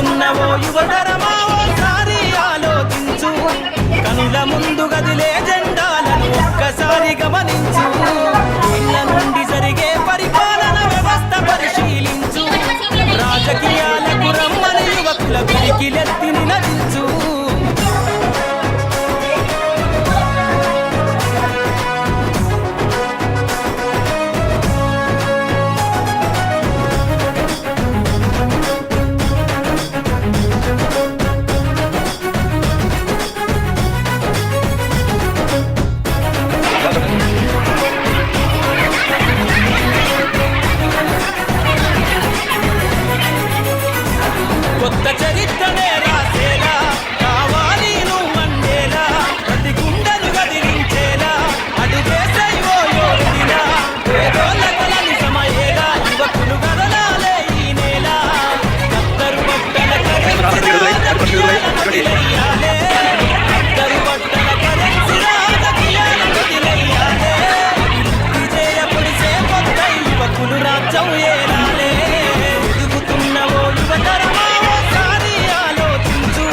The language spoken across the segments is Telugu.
ఎదుగుతున్నవో యువతరమా ఓసారి ఆలోచించు, కనుల ముందు గదిలే జెండాలను ఒక్కసారి గమనించు, ఇళ్ల నుండి జరిగే పరిపాలన వ్యవస్థ పరిశీలించు, రాజకీయాలకు రమ్మని యువకుల పిలికిలెత్తి నినదించు. కొత్త చరిత్రనే రాసేలా కావాలి నువ్వు అందేలా, ప్రతి గుండెను గదిలించేలా అడుగేసైవో యోగిలా, పేదోళ్ళ కలని సమయేలా యువకులు కదలాలే ఈ నేల, కత్తరు బట్టల కరెన్సీ రాజకీయాలను వదిలెయ్యాలే, కత్తరు బట్టల కరెన్సీ రాజకీయాలను వదిలెయ్యాలే, విజయ పొడిసే కొత్త యువకులు రాజ్యం ఏలాలే. ఎదుగుతున్నవో యువతరమా ఓసారి ఆలోచించు,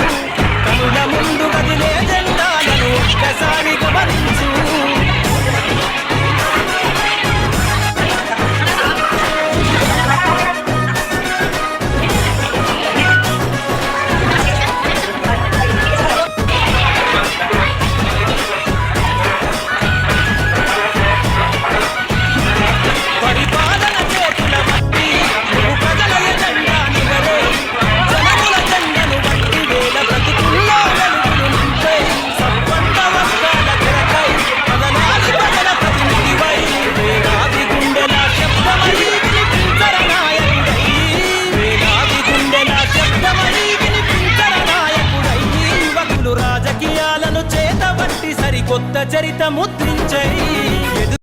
కనుల ముందు కదిలే జెండాలను ఒక్కసారి గమనించు. పరిపాలన చేతుల బట్టి నువ్వు ప్రజల ఎజెండా నిగరే, జనముల జెండను బట్టి వేల బ్రతుకుల్లో వెలుగులు నింపే, సత్వంత వర్గాల తెరకై పదనాలి ప్రజల ప్రతినిధివై, వేలాది గుండెల శబ్దమై వినిపించర నాయకుడై, వేలాది గుండెల శబ్దమై వినిపించర నాయకుడై, యువకులు రాజకీయాలను చేతబట్టి సరికొత్త చరిత ముద్రించై.